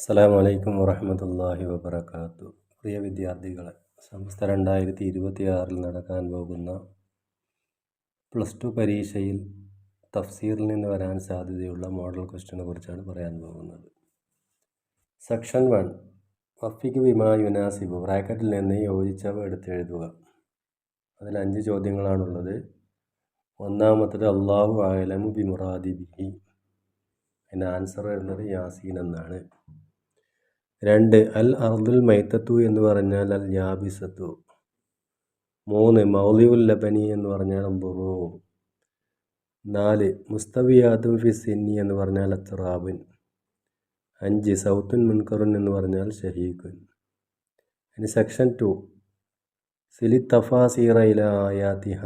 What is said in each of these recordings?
അസ്സലാമു അലൈക്കും വറഹ്മത്തുള്ളാഹി വബറകാതുഹു. പ്രിയ വിദ്യാർത്ഥികളെ, സമസ്ത 2026 നടക്കാൻ പോകുന്ന പ്ലസ് ടു പരീക്ഷയിൽ തഫ്സീറിൽ നിന്ന് വരാൻ സാധ്യതയുള്ള മോഡൽ ക്വസ്റ്റ്യനെ കുറിച്ചാണ് പറയാൻ പോകുന്നത്. സെക്ഷൻ 1 വഫിക് ബിമാ യുനാസിബു, ബ്രാക്കറ്റിൽ നിന്ന് യോജിച്ചവ എടുത്തെഴുതുക. അതിൽ 5 ചോദ്യങ്ങളാണുള്ളത്. ഒന്നാമത്തത് അല്ലാഹു അഅലമു ബിമുറാദി ബിഹി, അതിൻ്റെ ആൻസർ വരുന്നത് യാസീൻ എന്നാണ്. 2 അൽ അർദുൽ മൈത്തത്തു എന്ന് പറഞ്ഞാൽ അൽ യാബിസത്തു. 3 മൗലിഉൽ ലബനി എന്ന് പറഞ്ഞാൽ ബുറൂ. 4 മുസ്തവിയാത്തും ഫി സിന്നി എന്ന് പറഞ്ഞാൽ അത്റാബിൻ. 5 സൗത്തുൻ മുൻകറുൻ എന്ന് പറഞ്ഞാൽ ഷഹീഖുൻ. ഇനി സെക്ഷൻ 2 സിലി തഫാസീറ ഇല ആയാത്തിഹ,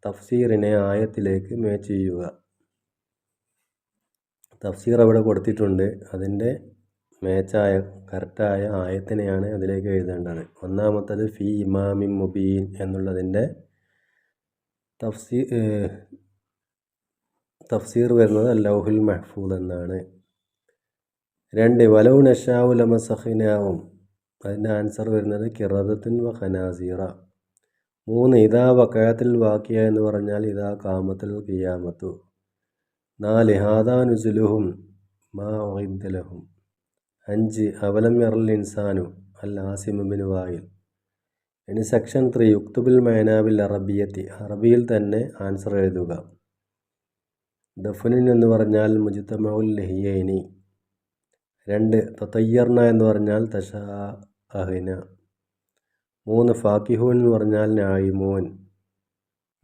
തഫ്സീറിനെ ആയത്തിലേക്ക് മാച്ച് ചെയ്യുക. തഫ്സീർ അവിടെ കൊടുത്തിട്ടുണ്ട്, അതിൻ്റെ മാച്ചായ കറക്റ്റായ ആയത്തിനെയാണ് അതിലേക്ക് എഴുതേണ്ടത്. ഒന്നാമത്തത് ഫി ഇമാമിൻ മുബീൻ എന്നുള്ളതിൻ്റെ തഫ്സീർ വരുന്നത് ലൗഹുൽ മഹ്ഫൂദ് എന്നാണ്. 2 വലൗ നശാഉ ലമസഖ്നാഹും, അതിൻ്റെ ആൻസർ വരുന്നത് കിറദത്തുൻ വ ഖനാസീറ. 3 ഇദാ വഖഅത്തിൽ വാഖിയ എന്ന് പറഞ്ഞാൽ ഇദാ ഖാമത്തുൽ ഖിയാമത്തു. 4 ഹാദാ നുസുലുഹും മാ ഉഇദ്ദ ലഹും. 5 അവലം യറൽ ഇൻസാനു അൽ ആസിം ബിൻ വായിൽ. ഇനി സെക്ഷൻ 3 യുക്തുബുൽ മഅനാബിൽ അറബിയത്തി, അറബിയിൽ തന്നെ ആൻസർ എഴുതുക. ദഫ്നുൻ എന്ന് പറഞ്ഞാൽ മുജ്തമഉൽ ലഹിയൈനി. 2 തതയ്യർന എന്ന് പറഞ്ഞാൽ തശാഅഹ്ന. 3 ഫാക്കിഹൂൻ എന്ന് പറഞ്ഞാൽ നായിമൂൻ.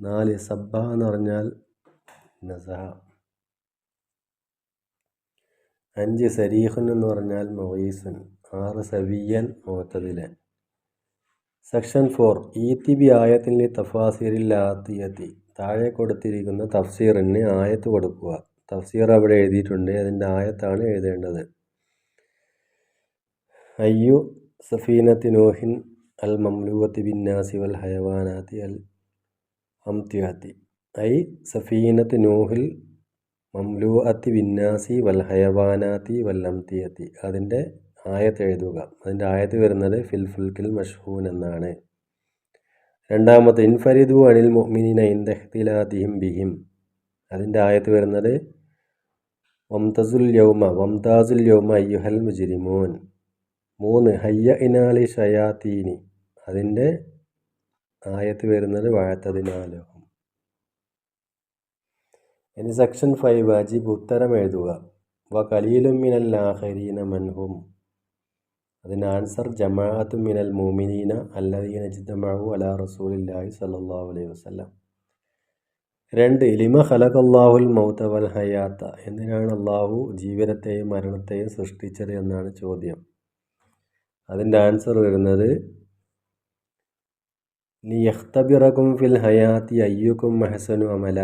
4 സബ്ബ എന്ന് പറഞ്ഞാൽ നസഹ. 5 സരീഖുൻ എന്ന് പറഞ്ഞാൽ മുഗീസുൻ. 6 സവിയൻ മുഅ്തദിലൻ. സെക്ഷൻ 4 ഈത്തി ബി ആയത്തിൻ ലി തഫാസീറിൽ ആത്തിയത്തി, താഴെ കൊടുത്തിരിക്കുന്ന തഫ്സീറിന് ആയത്ത് കൊടുക്കുക. തഫ്സീർ അവിടെ എഴുതിയിട്ടുണ്ട്, അതിൻ്റെ ആയത്താണ് എഴുതേണ്ടത്. അയ്യു സഫീനത്തി നൂഹിൻ അൽ മംലൂഅത്തി ബിന്നാസി വൽ ഹയവാനാത്തി അൽ അംതിയത്തി, ഐ സഫീനത്ത് നൂഹിൽ മംലൂഅത്തി ബിന്നാസി വൽ ഹയവാനാത്തി വൽ അംതിയത്തി, അതിൻ്റെ ആയത്ത് എഴുതുക. അതിൻ്റെ ആയത്ത് വരുന്നത് ഫിൽ ഫുൽക്കിൽ മഷ്ഹൂൻ എന്നാണ്. രണ്ടാമത്തെ ഇൻഫരിദു അനിൽ മുഅ്മിനീന ഇൻദ ഇഖ്തിലാതിഹിം ബിഹിം, അതിൻ്റെ ആയത്ത് വരുന്നത് വംതാസുൽ യൗമ അയ്യുഹൽ മുജ്രിമൂൻ. 3 ഹയ്യഇനാ ലി ശയാതീനി, അതിൻ്റെ ആയത്ത് വരുന്നത് വഅതദിനാ ലഹും. ഇനി സെക്ഷൻ 5 വാജിബ്, ഉത്തരം എഴുതുക. വ ഖലീലുൻ മിനൽ ആഖിരീന മൻഹും, അതിൻ്റെ ആൻസർ ജമാഅത്തു മിനൽ മുഅ്മിനീന അല്ലദീന ഇജ്തമഉ അലാ റസൂലില്ലാഹി സ്വല്ലല്ലാഹു അലൈഹി വസല്ലം. 2 ലിമ ഖലഖല്ലാഹുൽ മൗത വൽ ഹയാത്ത, എന്തിനാണ് അള്ളാഹു ജീവിതത്തെയും മരണത്തെയും സൃഷ്ടിച്ചത് എന്നാണ് ചോദ്യം. അതിൻ്റെ ആൻസർ വരുന്നത് ലിയഖ്തബിറകും ഫിൽ ഹയാത്തി അയ്യുക്കും അഹ്സനു അമല,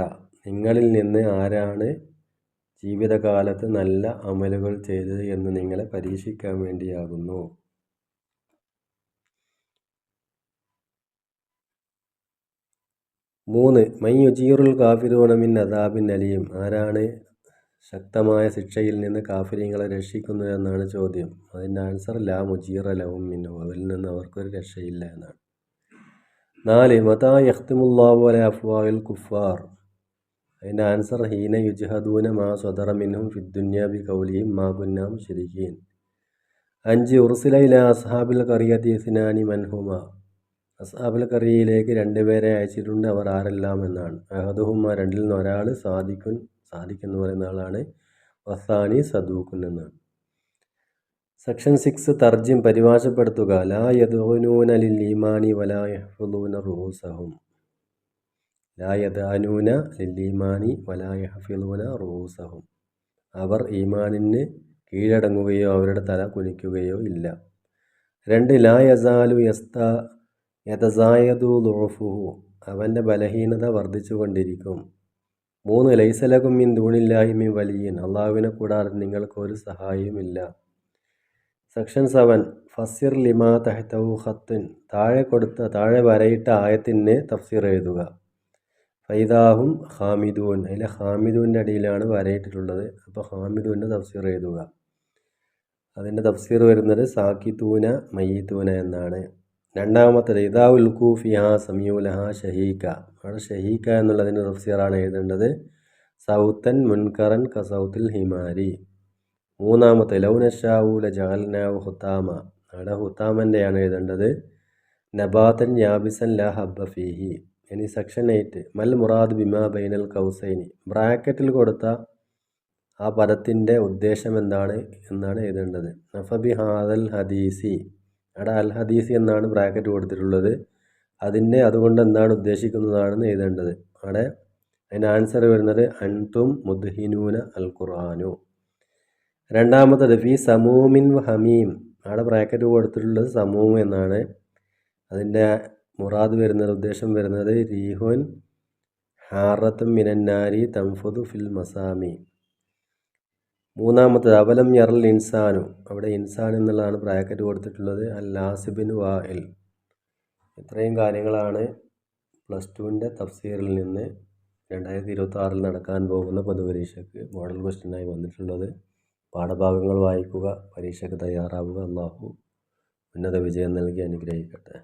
നിങ്ങളിൽ നിന്ന് ആരാണ് ജീവിതകാലത്ത് നല്ല അമലുകൾ ചെയ്തത് എന്ന് നിങ്ങളെ പരീക്ഷിക്കാൻ വേണ്ടിയാകുന്നു. 3 മൻ യുജീറുൽ കാഫിറൂന മിൻ അദാബിൻ അലീം, ആരാണ് ശക്തമായ ശിക്ഷയിൽ നിന്ന് കാഫിരീങ്ങളെ രക്ഷിക്കുന്നത് എന്നാണ് ചോദ്യം. അതിൻ്റെ ആൻസർ ലാ മുജീറ ലഹും മിൻഹു, അവരിൽ നിന്ന് അവർക്കൊരു രക്ഷയില്ല എന്നാണ്. 4 മതാ യഖ്തിമുല്ലാഹു അലാ അഫ്വാഹിൽ കുഫാർ, അതിൻ്റെ ആൻസർ ഹീന യുജ്ഹദൂന മാ സ്വദറ മിൻഹും ഫിദ്ദുന്യാ ബി ഖൗലിഹിം മാ കുന്നാ മുശ്രികീൻ. 5 ഉർസില ഇലാ അസ്ഹാബിൽ ഖറിയത്തി ഇസ്നാനി മൻഹുമ, അസ്ഹാബുൽ ഖറിയയിലേക്ക് 2 പേരെ അയച്ചിട്ടുണ്ട്, അവർ ആരെല്ലാം എന്നാണ്. അഹദുഹുമ, രണ്ടിൽ നിന്ന് ഒരാൾ സാദിഖ് എന്ന് പറയുന്ന ആളാണ്, വസാനി സദൂഖുൻ എന്നാണ്. സെക്ഷൻ 6 തർജിം, പരിഭാഷപ്പെടുത്തുക. ലാ യദ്ഉനൂന ലിൽ ഈമാനി വലാ യഹ്ഫളൂന റൂസഹും, ലാ യദ്അനൂന ലിൽ ഈമാനി വലാ യഹ്ഫളൂന റൂസഹും, അവർ ഈമാനിന് കീഴടങ്ങുകയോ അവരുടെ തല കുനിക്കുകയോ ഇല്ല. 2 ലാ യസാലു യതസായദു ദുഅഫുഹു, അവൻ്റെ ബലഹീനത വർദ്ധിച്ചു കൊണ്ടിരിക്കും. 3 ലൈസ ലകും മിൻ ദൂനില്ലാഹി മിൻ വലിയ്യിൻ, അള്ളാഹുവിനെ കൂടാതെ നിങ്ങൾക്ക് ഒരു സഹായിയുമില്ല. സെക്ഷൻ 7 ഫസ്സിർ ലിമാ തഹ്തഹു ഖത്തുൻ, താഴെ വരയിട്ട ആയത്തിന് തഫ്സീർ എഴുതുക. ഫൈദാഹും ഹാമിദൂൻ, അതിലെ ഹാമിദൂൻ്റെ അടിയിലാണ് വരയിട്ടിട്ടുള്ളത്, അപ്പോൾ ഹാമിദൂൻ്റെ തഫ്സീർ എഴുതുക. അതിൻ്റെ തഫ്സീർ വരുന്നത് സാക്കിത്തൂന മയ്യിത്തൂന എന്നാണ്. രണ്ടാമത്തത് ഇദാ ഉൽഖൂ ഫിഹാ സമീഉ ലഹാ ഷഹീക. അവിടെ ഷഹീക എന്നുള്ളതിൻ്റെ തഫ്സീറാണ് എഴുതേണ്ടത് സൗത്തൻ മുൻകറൻ കസൗത്തിൽ ഹിമാരി. മൂന്നാമത്തെ ലൗ നശാഉ ലജഅൽനാഹു ഹുതാമ. അവിടെ ഹുതാമൻ്റെയാണ് എഴുതേണ്ടത് നബാതൻ യാബിസൻ ലാ ഹബ്ബ ഫീഹി. ഇനി സെക്ഷൻ 8 മൽ മുറാദ് ബിമാ ബൈനൽ കൗസൈനി. ബ്രാക്കറ്റിൽ കൊടുത്ത ആ പദത്തിൻ്റെ ഉദ്ദേശം എന്താണ് എന്നാണ് എഴുതേണ്ടത്. നഫബി ഹാദൽ ഹദീസി. അവിടെ അൽ ഹദീസി എന്നാണ് ബ്രാക്കറ്റ് കൊടുത്തിട്ടുള്ളത്. അതുകൊണ്ട് എന്താണ് ഉദ്ദേശിക്കുന്നതാണെന്ന് എഴുതേണ്ടത്. അവിടെ അതിൻ്റെ ആൻസർ വരുന്നത് അൻതും മുദ്ഹിനൂന അൽ ഖുർആനു. രണ്ടാമത്തത് ഫി സമൂമിൻ ഹമീം. അവിടെ ബ്രാക്കറ്റ് കൊടുത്തിട്ടുള്ളത് സമൂം എന്നാണ്. അതിൻ്റെ മുറാദ് വരുന്നത് ഉദ്ദേശം വരുന്നത് റീഹുൻ ഹാറത്തും മിനന്നാരി തംഫുദു ഫിൽ മസാമി. മൂന്നാമത്തത് അവലം യറൽ ഇൻസാനു. അവിടെ ഇൻസാൻ എന്നുള്ളതാണ് ബ്രാക്കറ്റ് കൊടുത്തിട്ടുള്ളത് അൽ ലാസിബിൻ വാഇൽ. ഇത്രയും കാര്യങ്ങളാണ് +2ൻ്റെ തഫ്സീറിൽ നിന്ന് 2026 നടക്കാൻ പോകുന്ന പൊതുപരീക്ഷയ്ക്ക് മോഡൽ ക്വസ്റ്റ്യനായി വന്നിട്ടുള്ളത്. പാഠഭാഗങ്ങൾ വായിക്കുക, പരീക്ഷയ്ക്ക് തയ്യാറാവുക. അല്ലാഹു ഉന്നത വിജയം നൽകി അനുഗ്രഹിക്കട്ടെ.